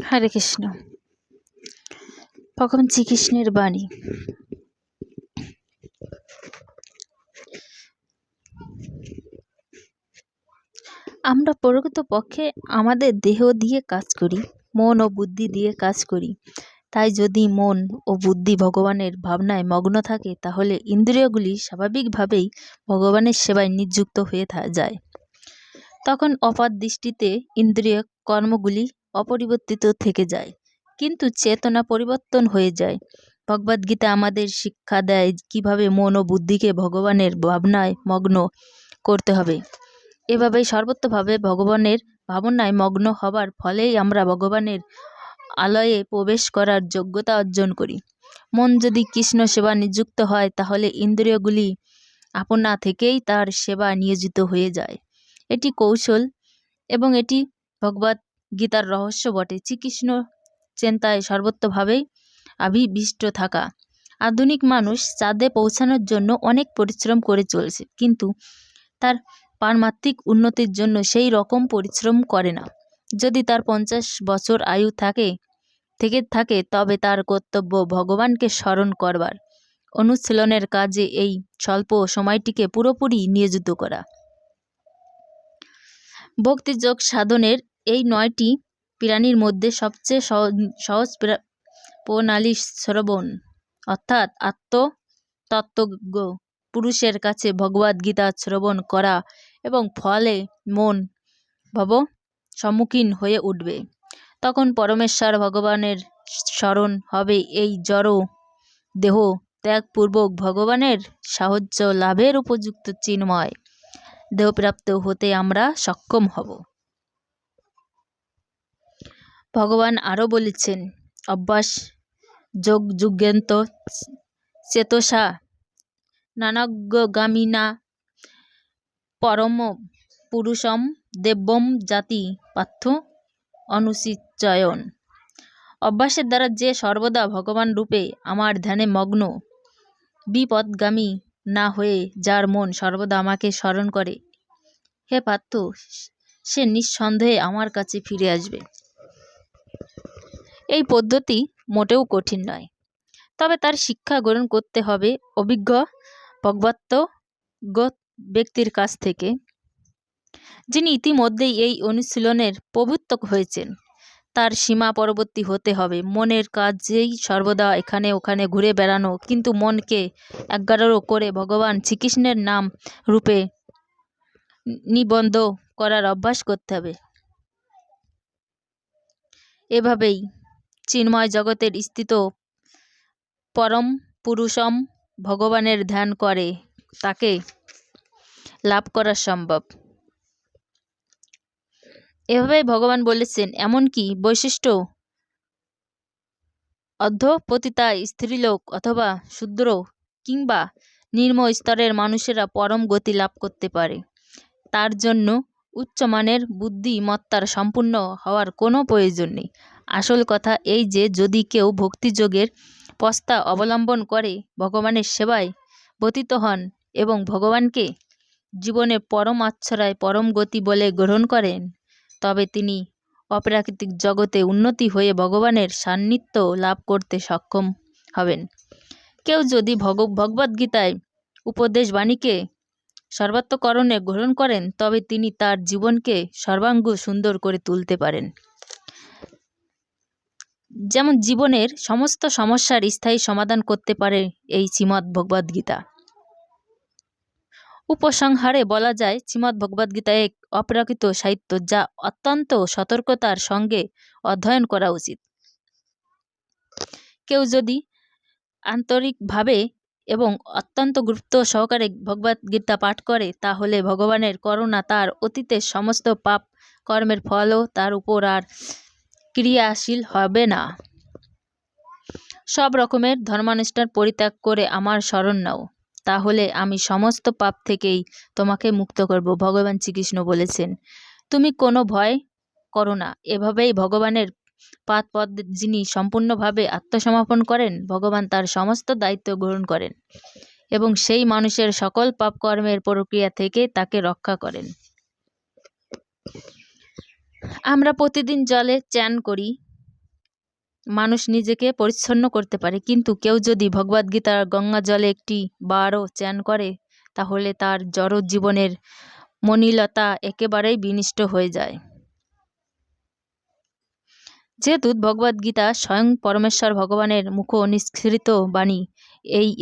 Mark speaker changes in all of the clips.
Speaker 1: হরে কৃষ্ণ। ভগবান শ্রীকৃষ্ণের বাণী। আমরা প্রকৃতপক্ষে আমাদের দেহ দিয়ে কাজ করি, মন ও বুদ্ধি দিয়ে কাজ করি। তাই যদি মন ও বুদ্ধি ভগবানের ভাবনায় মগ্ন থাকে, তাহলে ইন্দ্রিয়গুলি স্বাভাবিকভাবেই ভগবানের সেবায় নিযুক্ত হয়ে যায়। তখন অপার দৃষ্টিতে ইন্দ্রিয় কর্মগুলি অপরিবর্তিত থেকে যায়, কিন্তু চেতনা পরিবর্তন হয়ে যায়। ভগবদ্গীতা আমাদের শিক্ষা দেয় কিভাবে মন ও বুদ্ধিকে ভগবানের ভাবনায় মগ্ন করতে হবে। এভাবেই সর্বত্রভাবে ভগবানের ভাবনায় মগ্ন হবার ফলেই আমরা ভগবানের আলয়ে প্রবেশ করার যোগ্যতা অর্জন করি। মন যদি কৃষ্ণ সেবা নিযুক্ত হয়, তাহলে ইন্দ্রিয়গুলি আপনা থেকেই তার সেবা নিয়োজিত হয়ে যায়। এটি কৌশল এবং এটি ভগবদ গীতার রহস্য বটে। শ্রীকৃষ্ণ চিন্তায় সর্বত্রভাবেই আবিষ্ট থাকা। আধুনিক মানুষ চাঁদে পৌঁছানোর জন্য অনেক পরিশ্রম করে চলেছে, কিন্তু তার পারমাত্মিক উন্নতির জন্য সেই রকম পরিশ্রম করে না। যদি তার 50 বছর আয়ু থাকে, তবে তার কর্তব্য ভগবানকে স্মরণ করবার। অনুশীলনের কাজে এই স্বল্প সময়টিকে পুরোপুরি নিয়োজিত করা। ভক্তিযোগ সাধনের এই 9টি প্রাণীর মধ্যে সবচেয়ে সহজ প্রণালী শ্রবণ, অর্থাৎ আত্মতত্ত্বজ্ঞ পুরুষের কাছে ভগবদ গীতা শ্রবণ করা, এবং ফলে মন ভব সম্মুখীন হয়ে উঠবে। তখন পরমেশ্বর ভগবানের স্মরণ হবে। এই জড় দেহ ত্যাগপূর্বক ভগবানের সাহায্য লাভের উপযুক্ত চিন্ময় দেহপ্রাপ্ত হতে আমরা সক্ষম হব। ভগবান আরও বলেছেন, অভ্যাস যোগ যুগেন্ত চেতসা নানাজ্ঞগামিনা পরম পুরুষম দেব্যম জাতি পার্থ অনুচিচয়ন। অভ্যাসের দ্বারা যে সর্বদা ভগবান রূপে আমার ধ্যানে মগ্ন, বিপদগামী না হয়ে যার মন সর্বদা আমাকে স্মরণ করে, হে পার্থ, সে নিঃসন্দেহে আমার কাছে ফিরে আসবে। এই পদ্ধতি মোটেও কঠিন নয়, তবে তার শিক্ষা গ্রহণ করতে হবে অভিজ্ঞ ভগবদ্গত ব্যক্তির কাছ থেকে, যিনি ইতিমধ্যেই এই অনুশীলনের প্রবর্তক হয়েছেন। তার সীমা পরবর্তী হতে হবে। মনের কাজেই সর্বদা এখানে ওখানে ঘুরে বেড়ানো, কিন্তু মনকে একাগ্র করে ভগবান শ্রীকৃষ্ণের নাম রূপে নিবদ্ধ করার অভ্যাস করতে হবে। এভাবেই চিন্ময় জগতের স্থিত পরম পুরুষম ভগবানের ধ্যান করে তাকে লাভ করা সম্ভব। এভাবেই ভগবান বলেছেন, এমনকি বৈশিষ্ট্য অধঃপতিতা স্ত্রীলোক অথবা শূদ্র কিংবা নিম্ন স্তরের মানুষেরা পরম গতি লাভ করতে পারে। তার জন্য উচ্চমানের বুদ্ধিমত্তার সম্পূর্ণ হওয়ার কোনো প্রয়োজন নেই। আসল কথা এই যে, যদি কেউ ভক্তিযোগের পন্থা অবলম্বন করে ভগবানের সেবায় ব্রতী হন এবং ভগবানকে জীবনের পরম আশ্রয় পরম গতি বলে গ্রহণ করেন, তবে তিনি অপ্রাকৃতিক জগতে উন্নতি হয়ে ভগবানের সান্নিধ্য লাভ করতে সক্ষম হবেন। কেউ যদি ভগবদ্গীতায় উপদেশ বাণীকে সর্বান্তঃকরণে গ্রহণ করেন, তবে তিনি তার জীবনকে সর্বাঙ্গ সুন্দর করে তুলতে পারেন। যেমন জীবনের সমস্ত সমস্যার স্থায়ী সমাধান করতে পারে এই শ্রীমদ্ ভগবদ্গীতা। উপসংহারে বলা যায়, শ্রীমদ্ ভগবদ্গীতা এক অপ্রাকৃত সাহিত্য, যা অত্যন্ত সতর্কতার সঙ্গে অধ্যয়ন করা উচিত। কেউ যদি আন্তরিকভাবে এবং অত্যন্ত গুরুত্ব সহকারে ভগবদ্গীতা পাঠ করে, তাহলে ভগবানের করুণা তার অতীতের সমস্ত পাপ কর্মের ফলও তার উপর আর ক্রিয়াশীল হবে না। সব রকমের ধর্মানুষ্ঠান পরিত্যাগ করে আমার শরণ নাও, তাহলে আমি সমস্ত পাপ থেকেই তোমাকে মুক্ত করব। ভগবান শ্রীকৃষ্ণ বলেছেন, তুমি কোনো ভয় করো না। এভাবেই ভগবানের পদ যিনি সম্পূর্ণভাবে আত্মসমর্পণ করেন, ভগবান তার সমস্ত দায়িত্ব গ্রহণ করেন এবং সেই মানুষের সকল পাপ কর্মের প্রক্রিয়া থেকে তাকে রক্ষা করেন। আমরা প্রতিদিন জলে চান করি, মানুষ নিজেকে পরিচ্ছন্ন করতে পারে, কিন্তু কেউ যদি ভগবদ্গীতার গঙ্গা জলে একটি বারও চান করে তাহলে তার জড় জীবনের মলিনতা একেবারেই বিনষ্ট হয়ে যায়। যেহেতু ভগবদ্গীতা স্বয়ং পরমেশ্বর ভগবানের মুখ নিঃসৃত বাণী,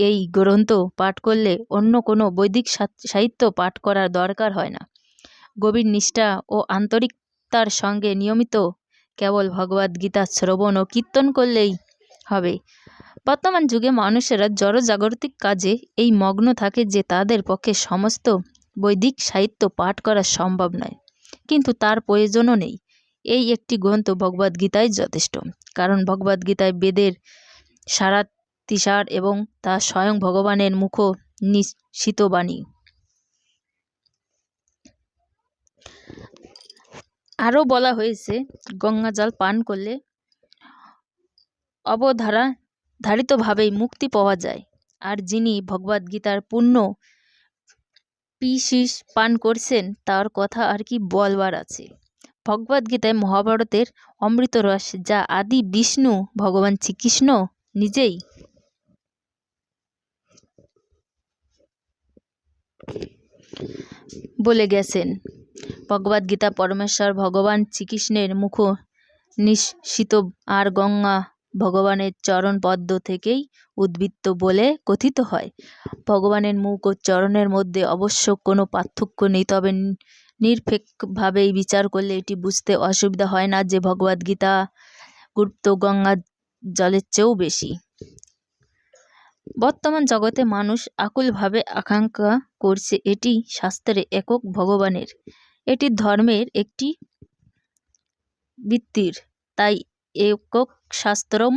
Speaker 1: এই গ্রন্থ পাঠ করলে অন্য কোনো বৈদিক সাহিত্য পাঠ করার দরকার হয় না। গভীর নিষ্ঠা ও আন্তরিকতার সঙ্গে নিয়মিত কেবল ভগবদ্গীতা শ্রবণ ও কীর্তন করলেই হবে। বর্তমান যুগে মানুষেরা জড়জাগতিক কাজে এই মগ্ন থাকে যে তাদের পক্ষে সমস্ত বৈদিক সাহিত্য পাঠ করা সম্ভব নয়, কিন্তু তার প্রয়োজনও নেই। এই একটি গ্রন্থ ভগবদ্গীতাই যথেষ্ট, কারণ ভগবদ্গীতায় বেদের সারাতিসার এবং তা স্বয়ং ভগবানের মুখ নিঃসৃত বাণী। আরও বলা হয়েছে, গঙ্গা জল পান করলে অবধারিতভাবেই মুক্তি পাওয়া যায়। আর যিনি ভগবদ্গীতার পূর্ণ পিসিস পান করছেন তার কথা আর কি বলবার আছে। ভগবদ্গীতায় মহাভারতের অমৃতরস, যা আদি বিষ্ণু ভগবান শ্রীকৃষ্ণ নিজেই বলে গেছেন। ভগবদ্গীতা পরমেশ্বর ভগবান শ্রীকৃষ্ণের মুখ নিঃসৃত আর গঙ্গা ভগবানের চরণ পদ্ম থেকেই উদ্বৃত্ত বলে কথিত হয়। ভগবানের মুখ ও চরণের মধ্যে অবশ্য কোনো পার্থক্য নেই, তবে নিরপেক্ষভাবেই বিচার করলে এটি বুঝতে অসুবিধা হয় না যে ভগবদ্গীতা গুরুত্ব গঙ্গা জলের চেয়েও বেশি। বর্তমান জগতে মানুষ আকুলভাবে আকাঙ্ক্ষা করছে এটি শাস্ত্রে একক ভগবানের, এটি ধর্মের একটি ভিত্তির। তাই একক শাস্ত্রম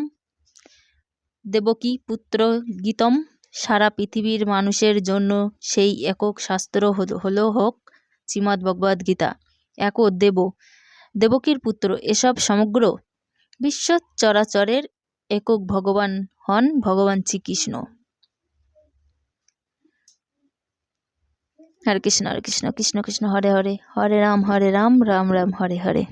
Speaker 1: দেবকী পুত্র গীতম, সারা পৃথিবীর মানুষের জন্য সেই একক শাস্ত্র হোক শ্রীমদ্ ভগবদ্গীতা। একো দেবকীর পুত্র, এসব সমগ্র বিশ্ব চরাচরের একক ভগবান হন ভগবান শ্রীকৃষ্ণ। হরে কৃষ্ণ হরে কৃষ্ণ কৃষ্ণ কৃষ্ণ হরে হরে, হরে রাম রাম রাম হরে হরে।